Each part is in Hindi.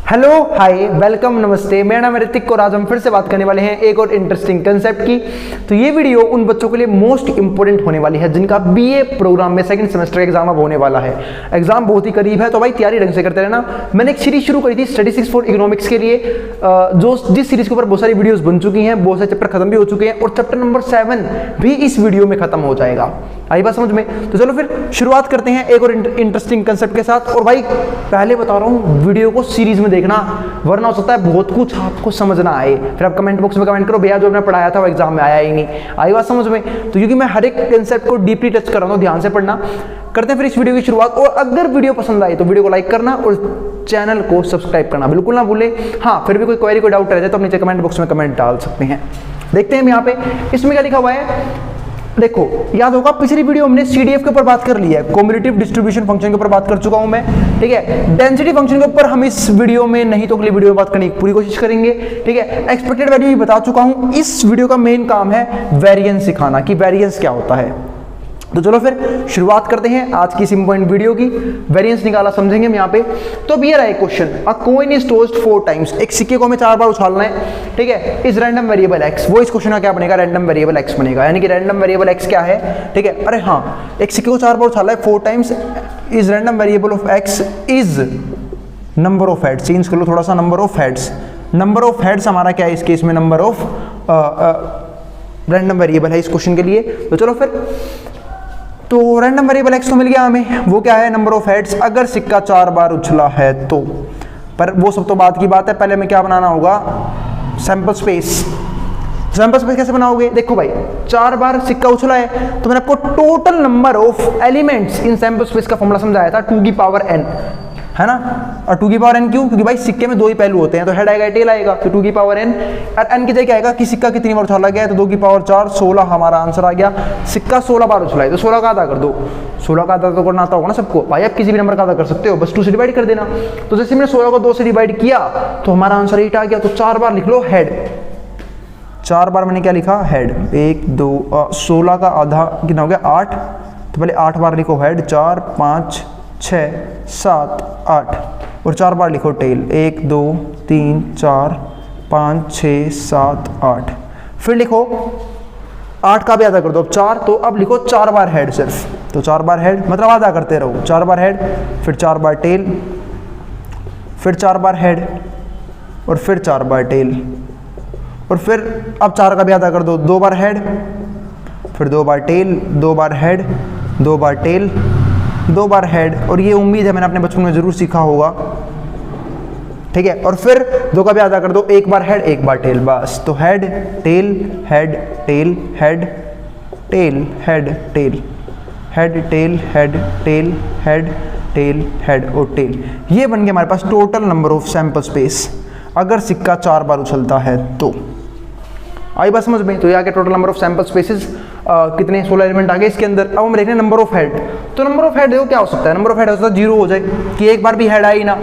हेलो हाय वेलकम नमस्ते, मेरा नाम है ऋतिक और आज हम फिर से बात करने वाले हैं एक और इंटरेस्टिंग कंसेप्ट की। तो ये वीडियो उन बच्चों के लिए मोस्ट इंपोर्टेंट होने वाली है जिनका बीए प्रोग्राम में सेकंड सेमेस्टर एग्जाम अब होने वाला है। एग्जाम बहुत ही करीब है, तो भाई तैयारी ढंग से करते रहना। मैंने एक सीरीज शुरू करी थी स्टैटिस्टिक्स फॉर इकोनॉमिक्स के लिए, जिस सीरीज के ऊपर बहुत सारी वीडियोस बन चुकी हैं, बहुत सारे चैप्टर खत्म भी हो चुके हैं और चैप्टर नंबर 7 भी इस वीडियो में खत्म हो जाएगा। आई बात समझ में? तो चलो फिर शुरुआत करते हैं एक और इंटरेस्टिंग कंसेप्ट के साथ। और भाई पहले बता रहा हूँ, वीडियो को सीरीज में देखना, वरना हो सकता है बहुत कुछ आपको समझ ना आए, फिर आप कमेंट बॉक्स में कमेंट करो भैया जो मैंने पढ़ाया था वो एग्जाम में आया ही नहीं। आई बात समझ में? तो क्योंकि मैं हर एक कंसेप्ट को डीपली टच कर रहा हूँ, ध्यान से पढ़ना। करते हैं फिर इस वीडियो की शुरुआत। और अगर वीडियो पसंद आए तो वीडियो को लाइक करना और चैनल को सब्सक्राइब करना बिल्कुल ना भूले। हाँ, फिर भी कोई क्वेरी कोई डाउट रह जाए तो नीचे कमेंट बॉक्स में कमेंट डाल सकते हैं। देखते हैं यहाँ पे इसमें क्या लिखा हुआ है। देखो, याद होगा पिछली वीडियो हमने सीडीएफ के ऊपर बात कर ली है, कॉम्युलेटिव डिस्ट्रीब्यूशन फंक्शन के ऊपर बात कर चुका हूं मैं। ठीक है, डेंसिटी फंक्शन के ऊपर हम इस वीडियो में नहीं तो अगली वीडियो में बात करने की पूरी कोशिश करेंगे। ठीक है, एक्सपेक्टेड वैल्यू भी बता चुका हूं। इस वीडियो का मेन काम है वेरिएंस सिखाना कि वेरिएंस क्या होता है। तो चलो फिर शुरुआत करते हैं आज की इस इंपॉर्टेंट वीडियो की। वेरिएंस निकाला समझेंगे हम यहाँ पे। तो अब ये रहा एक question, a coin is tossed 4 times, एक सिक्के को हमें 4 बार उछालना है। ठीक है, इस रैंडम वेरिएबल एक्स, वो इस क्वेश्चन का क्या बनेगा, रैंडम वेरिएबल एक्स बनेगा। यानी कि रैंडम वेरिएबल एक्स क्या है? ठीक है, अरे हाँ, एक सिक्के को 4 बार उछाला है 4 times, is random variable of x is number of heads. Change कर लो थोड़ा सा, number of heads. Number of heads हमारा क्या है इस केस में, नंबर ऑफ रैंडम वेरिएबल है इस क्वेश्चन के लिए। तो चलो फिर, तो रैंडम वेरिएबल एक्स तो मिल गया हमें, वो क्या है, नंबर ऑफ हेड्स। अगर सिक्का 4 बार उछला है तो, पर वो सब तो बात की बात है, पहले हमें क्या बनाना होगा, सैंपल स्पेस। सैंपल स्पेस कैसे बनाओगे? देखो भाई, 4 बार सिक्का उछला है तो मैंने आपको total number of elements in sample space का फॉर्मूला समझाया था, 2 की पावर n, है ना। और 2 की पावर n क्यों? क्योंकि भाई सिक्के में 2 ही पहलू होते हैं, तो हेड आएगा टेल आएगा, तो 2 की पावर n। और n की जगह क्या आएगा कि सिक्का कितनी बार उछाला गया है, तो 2 की पावर 4, 16 हमारा आंसर आ गया। सिक्का 16 बार उछला है तो 16 का आधा कर दो। 16 का आधा तो करना आता होगा ना सबको भाई, आप किसी भी नंबर का आधा कर सकते हो, बस 2 से डिवाइड कर देना। तो जैसे मैंने 16 को 2 से डिवाइड किया तो हमारा आंसर 8 आ गया। तो 4 बार लिख लो हेड। 4 बार मैंने क्या लिखा, हेड। 1 2 16 का आधा कितना हो गया, 8। तो पहले 8 बार लिखो हेड, 4 5 6 7 8, और 4 बार लिखो टेल, 1 2 3 4 5 6 7 8। फिर लिखो 8 का भी आधा कर दो, अब 4, तो अब लिखो 4 बार हेड सिर्फ। तो 4 बार हेड मतलब आधा करते रहो, 4 बार हेड, फिर 4 बार टेल, फिर 4 बार हेड, और फिर 4 बार टेल, और फिर अब 4 का भी आधा कर दो, 2 बार हेड, फिर 2 बार टेल, 2 बार हेड, 2 बार टेल, 2 बार हेड। और ये उम्मीद है मैंने अपने बचपन में जरूर सीखा होगा। ठीक है, और फिर 2 का भी आधा कर दो, 1 बार हेड 1 बार टेल, बस। तो head tail head tail head tail head tail head tail head tail head tail head और टेल। ये बन गया हमारे पास total number of sample space अगर सिक्का 4 बार उछलता है तो। आई बात समझ में? तो यहाँ के total number of sample spaces कितने, 16 एलिमेंट आ गए इसके अंदर। अब हम देख रहे हैं नंबर ऑफ हेड। तो नंबर ऑफ हेड देखो क्या हो सकता है, नंबर ऑफ हेड हो सकता है 0 हो जाए कि एक बार भी हेड आई ना।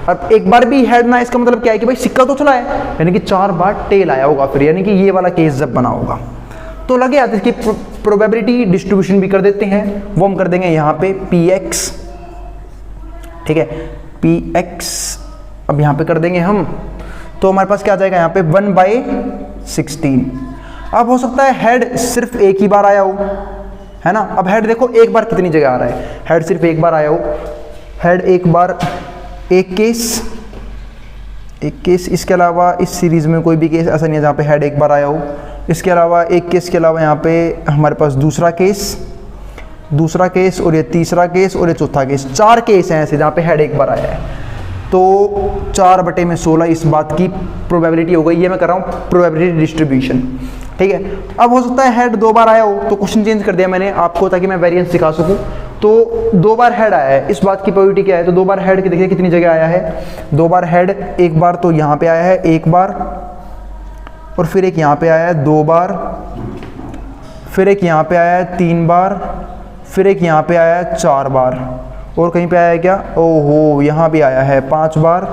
अब एक बार भी हेड ना, इसका मतलब क्या है कि भाई सिक्का तो उछला है, यानी कि 4 बार टेल आया होगा फिर, यानी कि ये वाला केस जब बना होगा। तो लगे आते इसकी प्रोबेबिलिटी डिस्ट्रीब्यूशन भी कर देते हैं, वो हम कर देंगे यहाँ पे px। ठीक है, px अब यहाँ पे कर देंगे हम, तो हमारे पास क्या आ जाएगा यहाँ पे 1/16। अब हो सकता है हेड सिर्फ एक ही बार आया हो, है ना। अब हेड देखो एक बार कितनी जगह आ रहा है, हेड सिर्फ एक बार आया हो, हेड एक बार, एक केस। इसके अलावा इस सीरीज में कोई भी केस ऐसा नहीं है जहाँ पे हेड एक बार आया हो। इसके अलावा एक केस के अलावा यहाँ पे हमारे पास दूसरा केस और ये तीसरा केस और ये चौथा केस, 4 केस हैं ऐसे जहाँ पे हेड एक बार आया है। तो 4/16 इस बात की प्रोबेबिलिटी हो गई। ये मैं कर रहा हूँ प्रोबेबिलिटी डिस्ट्रीब्यूशन। ठीक है, अब हो सकता है हेड 2 बार आया हो, तो क्वेश्चन चेंज कर दिया मैंने आपको ताकि मैं वेरिएंस सिखा सकूं। तो 2 बार हेड आया है, इस बात की प्रोबेबिलिटी क्या है, तो 2 बार हेड की देखिए कितनी जगह आया है। 2 बार हेड, एक बार तो यहाँ पे आया है 1 बार, और फिर एक यहाँ पे आया है 2 बार, फिर एक यहाँ पे आया है 3 बार, फिर एक यहाँ पे आया है 4 बार, और कहीं पे आया है क्या, ओहो यहाँ भी आया है 5 बार।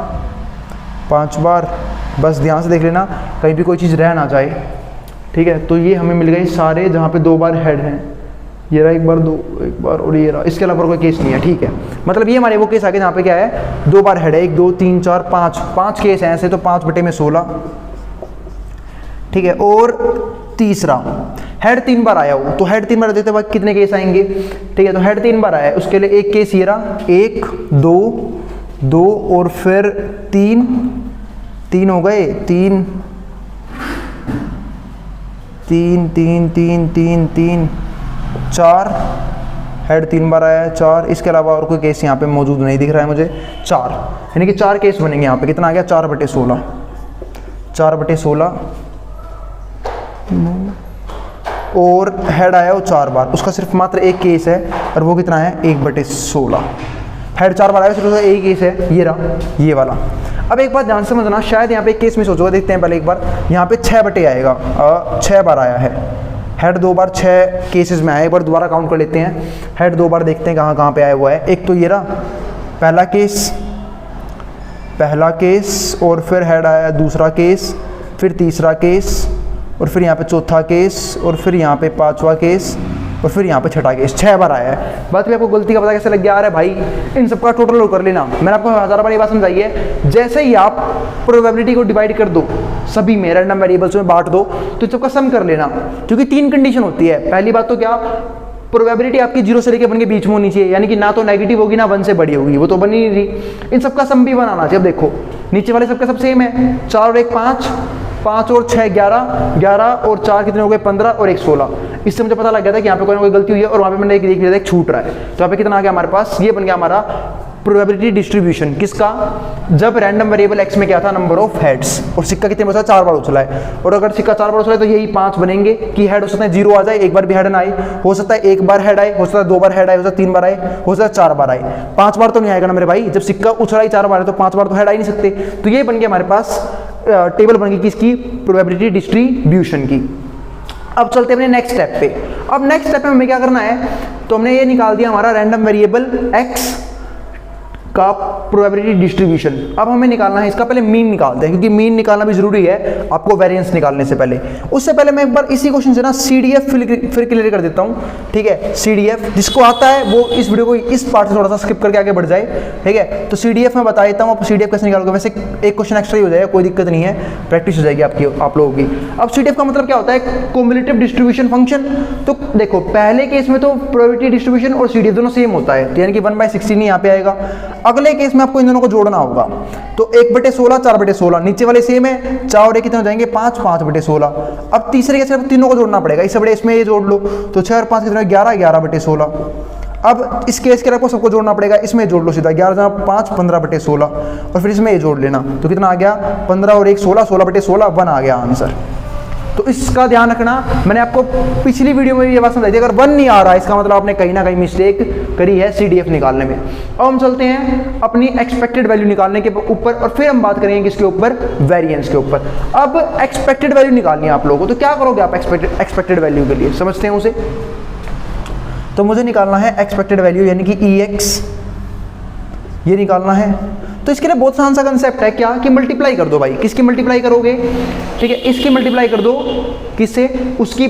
5 बार, बस ध्यान से देख लेना कहीं भी कोई चीज़ रह ना जाए। ठीक है, तो ये हमें मिल गई सारे जहाँ पे 2 बार हेड हैं। ये रहा एक बार, दो एक बार, और ये रहा, इसके अलावा कोई केस नहीं है, ठीक है। मतलब ये हमारे वो केस आ गए जहाँ पे क्या है, 2 बार हेड है, 1 2 3 4 5 केस हैं ऐसे, तो 5/16, ठीक है। और तीसरा हेड 3 बार आया हो, तो हेड 3 बार देते वक्त कितने केस आएंगे, ठीक है। तो हेड 3 बार आया है, उसके लिए एक केस ये रहा, 1 2 2 और फिर 3 हो गए, 3 3 3 3 3 3 4, हेड 3 बार आया है, 4। इसके अलावा और कोई केस यहाँ पे मौजूद नहीं दिख रहा है मुझे, 4, यानी कि 4 केस बनेंगे यहाँ पे। कितना आ गया, 4/16, 4/16, और हेड आया वो 4 बार, उसका सिर्फ मात्र एक केस है, और वो कितना है, 1/16। हेड 4 बार आया, सिर्फ उसका एक केस है, ये रहा, ये वाला। अब एक बात ध्यान से समझना, शायद यहाँ पे एक केस मिस हो चुका, देखते हैं पहले एक बार। यहाँ पे 6 आएगा, 6 बार आया है, हेड 2 बार 6 केसेस में आया। एक बार दोबारा काउंट कर लेते हैं, हेड 2 बार देखते हैं कहाँ कहाँ पे आया हुआ है। एक तो ये रहा पहला केस, और फिर हेड आया दूसरा केस, फिर तीसरा केस, और फिर यहाँ पे चौथा केस, और फिर यहाँ पे 5वां केस, और फिर यहाँ पे 6ठा केस। 6 बार आया है। बात भी आपको गलती का पता कैसे लग गया, आ रहा है भाई, इन सबका टोटल कर लेना। मैंने आपको 1000 बार ये बात समझाई है, जैसे ही आप प्रोबेबिलिटी को डिवाइड कर दो, सभी में रैंडम वेरिएबल्स में बांट दो, तो इन सबका सम कर लेना। क्योंकि 3 कंडीशन होती है। पहली बात तो क्या, प्रोबेबिलिटी आपकी 0 से लेकर 1 के बीच में होनी चाहिए, यानी कि ना तो नेगेटिव होगी ना 1 से बड़ी होगी, वो तो बनी नहीं रही। इन सबका सम भी बनाना चाहिए। अब देखो नीचे वाले सबका सब सेम है, 4 और 1 5, 5 और 6 11, 11 और 4 कितने हो गए, 15 और 1 16। इससे मुझे पता लग गया था कि यहाँ पे कोई ना कोई गलती हुई है, और वहाँ पे मैंने देख लिया था एक छूट रहा है। तो यहाँ पे कितना आ गया हमारे पास, ये बन गया हमारा प्रोबेबिलिटी डिस्ट्रीब्यूशन। किसका, जब रैंडम वेरिएबल x में क्या था, नंबर ऑफ हेड्स, और सिक्का कितने बचा, 4 बार उछला है। और अगर सिक्का 4 बार उछला है तो यही 5 बनेंगे कि हेड हो सकता है 0 आ जाए, एक बार भी हेड ना आए, हो सकता है 1 बार हेड आए, हो सकता है 2 बार हेड आए, हो सकता है 3 बार आए, हो सकता है 4 बार आए। 5 बार तो नहीं आएगा ना मेरे भाई, जब सिक्का उछला ही 4 बार है तो 5 बार तो हेड आ ही नहीं सकते। तो ये बन गया हमारे पास टेबल बन गई किसकी, प्रोबेबिलिटी डिस्ट्रीब्यूशन की। अब चलते हैं अपने नेक्स्ट स्टेप पे। अब नेक्स्ट स्टेप में हमें क्या करना है, तो हमने ये निकाल दिया हमारा रैंडम वेरिएबल x का प्रोबेबिलिटी डिस्ट्रीब्यूशन। अब हमें निकालना है इसका पहले मीन निकालते हैं, क्योंकि मीन निकालना भी जरूरी है आपको वेरिएंस निकालने से पहले। उससे पहले मैं एक बार इसी क्वेश्चन से ना CDF फिर क्लियर कर देता हूँ, ठीक है। CDF जिसको आता है वो इस वीडियो को इस पार्ट से थोड़ा सा स्किप करके आगे बढ़ जाए, ठीक है। तो CDF मैं बता देता हूँ, आप CDF कैसे निकालोगे। वैसे एक क्वेश्चन एक्स्ट्रा ही हो जाएगा, कोई दिक्कत नहीं है, प्रैक्टिस हो जाएगी आपकी आप लोगों की। अब CDF का मतलब क्या होता है, क्युमुलेटिव डिस्ट्रीब्यूशन फंक्शन। तो देखो पहले केस में तो प्रोबेबिलिटी डिस्ट्रीब्यूशन और CDF दोनों सेम होता है, यानी कि 1/16 यहाँ पे आएगा। अगले केस में आपको इन दोनों को जोड़ना होगा, तो 1/16 4/16, नीचे वाले सेम है, 4 और 1 कितने हो जाएंगे, 5 5/16। अब तीसरे केस में तीनों को जोड़ना पड़ेगा, इससे बड़े इसमें ये जोड़ लो, तो 6 और 5 कितने, 11 11/16। अब इस केस के आपको सबको जोड़ना पड़ेगा, इसमें जोड़ लो सीधा, 11 5 15/16, और फिर इसमें ये जोड़ लेना, तो कितना आ गया, 15 और 1 16, 16/16, 1 आ गया आंसर। तो इसका ध्यान रखना, मैंने आपको पिछली वीडियो में ये बात समझाई थी, अगर 1 नहीं आ रहा है इसका मतलब आपने कहीं ना कहीं मिस्टेक करी है CDF निकालने में। अब हम चलते हैं अपनी एक्सपेक्टेड वैल्यू निकालने के ऊपर, और फिर हम बात करेंगे किसके ऊपर, वेरिएंस के ऊपर। अब एक्सपेक्टेड वैल्यू निकालनी है आप लोगों को, तो क्या करोगे आप एक्सपेक्टेड वैल्यू के लिए, समझते हैं उसे। तो मुझे निकालना है एक्सपेक्टेड वैल्यू, यानी कि EX, ये निकालना है। तो इसके लिए बहुत आसान सा कंसेप्ट है, क्या कि मल्टीप्लाई कर दो भाई। किसकी मल्टीप्लाई करोगे, ठीक है, इसकी मल्टीप्लाई कर दो, किससे, उसकी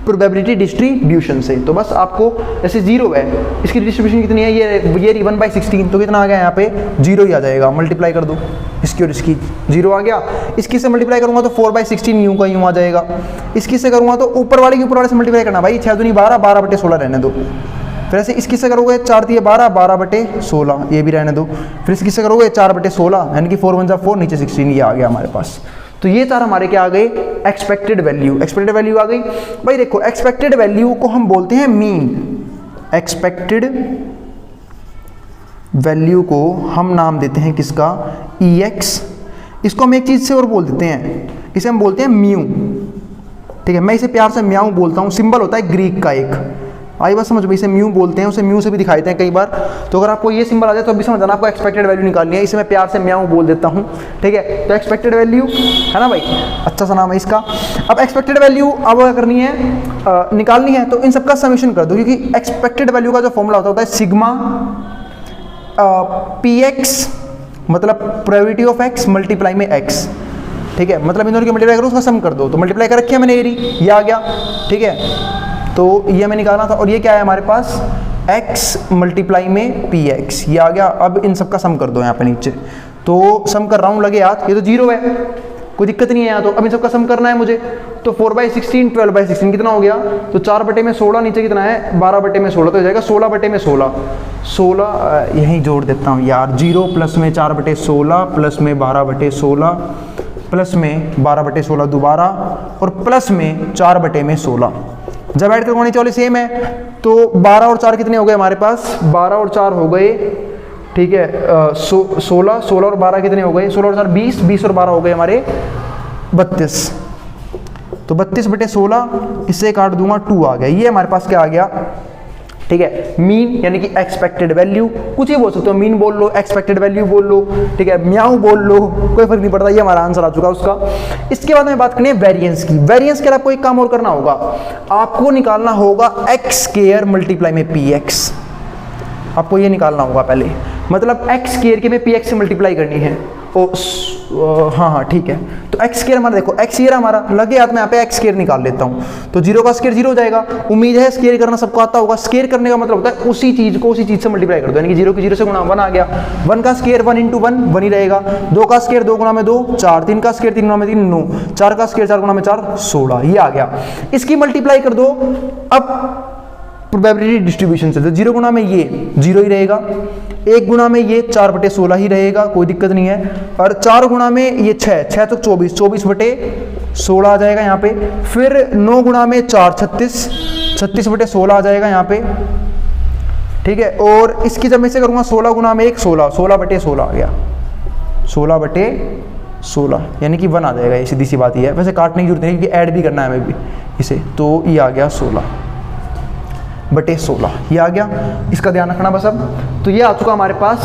प्रोबेबिलिटी डिस्ट्रीब्यूशन से। तो बस आपको जैसे 0 है, इसकी डिस्ट्रीब्यूशन कितनी है, ये 1/16, तो कितना आ गया यहाँ पे, 0 ही आ जाएगा। मल्टीप्लाई कर दो इसकी और इसकी, 0 आ गया। इसकी से मल्टीप्लाई करूंगा तो 4/16 यूं का यूं आ जाएगा। इसकी से करूंगा तो ऊपर वाले के ऊपर वाले से मल्टीप्लाई करना भाई, 6 दूनी 12, 12/16 रहने दो। फिर ऐसे इसकी से करोगे 4 दिए 12, 12/16, ये भी रहने दो। फिर इसकी से करोगे 4/16, यानी कि 4 1 4, नीचे 16, ये आ गया हमारे पास। तो ये 4 हमारे क्या आ गए, एक्सपेक्टेड वैल्यू। एक्सपेक्टेड वैल्यू आ गई भाई। देखो एक्सपेक्टेड वैल्यू को हम बोलते हैं मीन। एक्सपेक्टेड वैल्यू को हम नाम देते हैं किसका, EX। इसको हम एक चीज से और बोल देते हैं, इसे हम बोलते हैं म्यू, ठीक है। मैं इसे प्यार से म्याऊ बोलता हूँ, सिंबल होता है ग्रीक का एक, आई बात समझ में, इसे म्यू बोलते हैं, उसे म्यू से भी दिखाते हैं कई बार। तो अगर आपको ये सिंबल आ जाए तो अभी समझ जाना आपको एक्सपेक्टेड वैल्यू निकालनी है। इसे मैं प्यार से म्याऊ बोल देता हूँ, ठीक है। तो एक्सपेक्टेड वैल्यू है ना भाई, अच्छा सा नाम है इसका। अब एक्सपेक्टेड वैल्यू अब क्या करनी है, निकालनी है, तो इन सबका समेशन कर दो, क्योंकि एक्सपेक्टेड वैल्यू का जो फॉर्मूला होता है सिग्मा PX, मतलब प्रोबेबिलिटी ऑफ X मल्टीप्लाई में X, ठीक है। मतलब इन दोनों की मल्टीप्लाई करो, उसका सम कर दो। तो मल्टीप्लाई कर रखी है मैंने, ये आ गया, ठीक है। तो ये हमें निकालना था। और ये क्या है हमारे पास, x मल्टीप्लाई में px, ये आ गया। अब इन सब का सम कर दो यहाँ पे नीचे, तो सम कर रहा हूँ लगे हाथ, ये तो 0 है, कोई दिक्कत नहीं है यहाँ। तो अब इन सब का सम करना है मुझे, तो 4/16 12/16 कितना हो गया, तो 4/16 नीचे कितना है 12/16, तो हो जाएगा 16/16। 16 यहीं जोड़ देता हूँ यार, 0 प्लस में 4/16 प्लस में 12/16 प्लस में 12/16 दोबारा और प्लस में 4/16। जब ऐड करवाने वाले सेम है, तो 12 और 4 कितने हो गए हमारे पास, 12 और 4 हो गए, ठीक है 16, 16 और 12 कितने हो गए, 16 और 4 20, 20 और 12 हो गए हमारे 32। तो 32/16 इससे काट दूंगा 2 आ गया। ये हमारे पास क्या आ गया, ठीक है, मीन यानी कि एक्सपेक्टेड वैल्यू, कुछ ही बोल सकते हो, मीन बोल लो, एक्सपेक्टेड वैल्यू बोल लो, ठीक है, म्याऊ बोल लो, कोई फर्क नहीं पड़ता। ये हमारा आंसर आ चुका उसका। इसके बाद में बात करनी है वेरिएंस की। वेरिएंस के लिए आपको एक काम और करना होगा, आपको निकालना होगा एक्स स्क्वायर मल्टीप्लाई में पी एक्स, आपको ये निकालना होगा पहले, मतलब एक्स स्क्वायर के में पी एक्स से मल्टीप्लाई करनी है। हाँ ठीक है, तो एक्स स्क्वायर हमारा देखो, एक्स स्क्वायर हमारा लगे हाथ में, यहाँ पे एक्स स्क्वायर निकाल लेता हूँ, तो 0 का स्क्वायर 0 हो जाएगा। उम्मीद है स्क्वायर करना सबको आता होगा। स्क्वायर करने का मतलब होता है उसी चीज को उसी चीज से मल्टीप्लाई कर दो, यानी कि 0 की 0 से गुणा 1 आ गया, 1 का स्क्वायर 1 × 1 1 ही रहेगा, 2 का स्क्वायर 2 × 2 4, 3 का स्क्वायर 3 × 3 9, 4 का स्क्वायर 4 × 4 16, ये आ गया। इसकी मल्टीप्लाई कर दो अब प्रोबेबिलिटी डिस्ट्रीब्यूशन से, तो 0 गुना में ये 0 ही रहेगा, 1 गुना में ये 4/16 ही रहेगा, कोई दिक्कत नहीं है, और 4 गुना में ये 6 तो 24, 24/16 आ जाएगा यहाँ पे। फिर 9 गुना में 4 36, 36/16 आ जाएगा यहाँ पे, ठीक है। और इसकी जब मैं से करूँगा 16 गुना में 1 16, 16/16 आ गया, 16/16 यानी कि 1 आ जाएगा। ये सीधी सी बात ये है, वैसे काटने की जरूरत नहीं क्योंकि ऐड भी करना है हमें भी इसे, तो ये आ गया 16/16, ये आ गया। इसका ध्यान रखना बस। अब तो ये आ चुका हमारे पास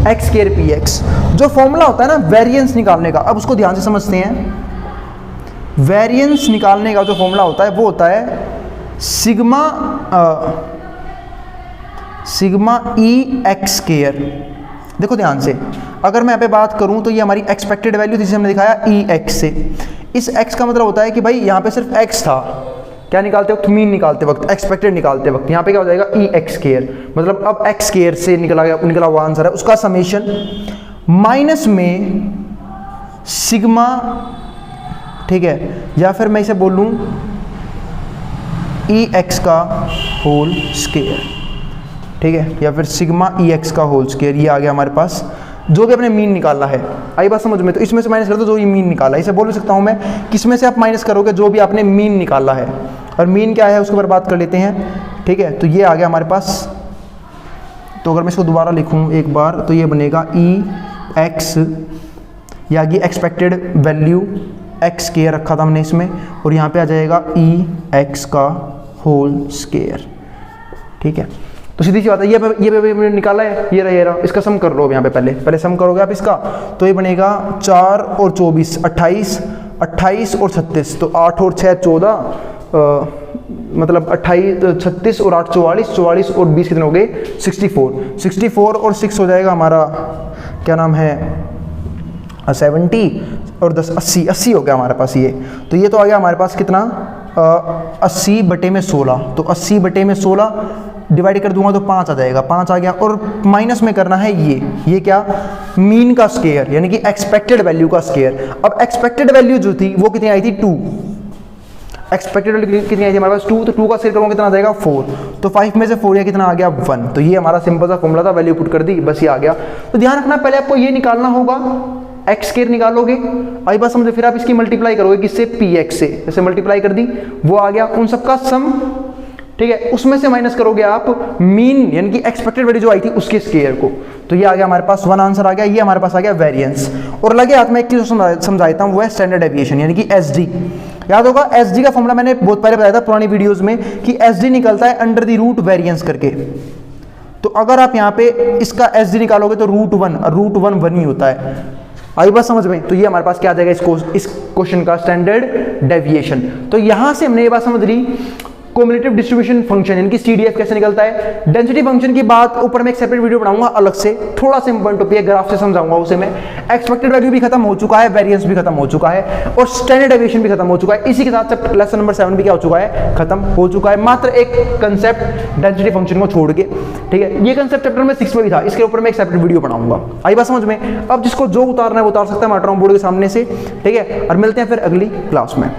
एक्स स्क्वायर पी एक्स। जो फॉर्मूला होता है ना वेरिएंस निकालने का, अब उसको ध्यान से समझते हैं। वेरिएंस निकालने का जो फॉर्मूला होता है वो होता है सिग्मा ई एक्स स्क्वायर। देखो ध्यान से, अगर मैं यहाँ पे बात करूँ तो ये हमारी एक्सपेक्टेड वैल्यू थी जिसे हमने दिखाया ई एक्स से। इस एक्स का मतलब होता है कि भाई यहाँ पे सिर्फ एक्स था, क्या निकालते वक्त, मीन निकालते वक्त, एक्सपेक्टेड निकालते वक्त। यहाँ पे क्या हो जाएगा ई एक्स स्क्वायर, मतलब अब एक्स स्क्वायर से निकला हुआ आंसर है उसका समेशन माइनस में सिग्मा, ठीक है, या फिर मैं इसे बोलूँ ई एक्स का होल स्क्वायर, ठीक है, या फिर सिग्मा ई एक्स का होल स्क्वायर। ये आ गया हमारे पास जो भी अपने मीन निकालना है। आई बात समझ में, तो इसमें से माइनस कर दो जो ये मीन निकाला है। इसे बोल भी सकता हूँ मैं, किसमें से आप माइनस करोगे, जो भी आपने मीन निकाला है। और मीन क्या है उसके ऊपर बात कर लेते हैं, ठीक है। तो ये आ गया हमारे पास, तो अगर मैं इसको दोबारा लिखूँ एक बार तो ये बनेगा ई एक्स, या ये एक्सपेक्टेड वैल्यू एक्स स्क्वायर रखा था हमने इसमें, और यहाँ पे आ जाएगा ई एक्स का होल स्क्वायर, ठीक है। तो सीधी सी बात है, ये निकाला है, ये रहा, इसका सम कर लो अब यहाँ पे, पहले सम करोगे आप इसका, तो ये बनेगा 4 और 24 28, 28 और 36, तो 8 और 6 14, मतलब 28 36 और 8 44, 44 और 20 कितने हो गए 64, 64 और 6 हो जाएगा हमारा, क्या नाम है 70, और 10 80, 80 हो गया हमारे पास ये। तो ये तो आ गया हमारे पास कितना 80/16, तो 80/16 डिवाइड कर दूंगा तो 5 आ जाएगा, 5 आ गया। और माइनस में करना है ये क्या, मीन का स्क्वायर यानी कि एक्सपेक्टेड वैल्यू का स्क्वायर। अब एक्सपेक्टेड वैल्यू जो थी वो कितनी आई थी 2, एक्सपेक्टेड वैल्यू कितनी आई थी हमारे पास 2, तो 2 का स्क्वायर करूँगा कितना आ जाएगा 4, तो 5 में से 4 या कितना आ गया 1। तो ये हमारा सिंपल सा फॉर्मूला था, वैल्यू पुट कर दी, बस ये आ गया। तो ध्यान रखना पहले आपको ये निकालना होगा, एक्स स्क्वायर निकालोगे, आई बात समझो, फिर आप इसकी मल्टीप्लाई करोगे किससे, पी एक्स से, जैसे मल्टीप्लाई कर दी वो आ गया, उन सबका सम, ठीक है, उसमें से माइनस करोगे आप मीन यानी कि एक्सपेक्टेड वैल्यू जो आई थी उसके स्क्वायर को, तो ये आ गया हमारे पास 1 आंसर आ गया। ये हमारे पास आ गया वेरिएंस। और लगे हाथ में एक चीज समझा देता हूं, वो है स्टैंडर्ड डेविएशन यानी कि एसडी। याद होगा एसडी का फॉर्मूला मैंने बहुत पहले बताया था पुरानी वीडियोस में कि एसडी निकलता है अंडर द रूट वेरिएंस करके। तो अगर आप यहाँ पे इसका एसडी निकालोगे तो √1 1 ही होता है, आई बात समझ में। तो ये हमारे पास क्या आ जाएगा इस क्वेश्चन का स्टैंडर्ड डेविएशन। तो यहां से हमने ये बात समझ ली, कम्युलेटिव डिस्ट्रीब्यूशन फंक्शन इनकी CDF कैसे निकलता है, डेंसिटी फंक्शन की बात ऊपर मैं एक सेपरेट वीडियो बनाऊंगा अलग से, थोड़ा सा इंपॉर्टेंट टॉपिक है, ग्राफ से समझाऊंगा उसे मैं। एक्सपेक्टेड वैल्यू भी खत्म हो चुका है, वेरिएंस भी खत्म हो चुका है और स्टैंडर्ड डेविएशन भी खत्म हो चुका है। इसी के साथ लेसन नंबर 7 भी क्या हो चुका है, खत्म हो चुका है, मात्र एक कंसेप्ट डेंसिटी फंक्शन को छोड़ के। ठीक है, ये कंसेप्ट चैप्टर में 6 में भी था, इसके ऊपर मैं एक सेपरेट वीडियो बनाऊंगा। आई बात समझ में? अब जिसको जो उतारना है वो उतार सकता है, मैं बोर्ड के सामने से। ठीक है, और मिलते हैं फिर अगली क्लास में।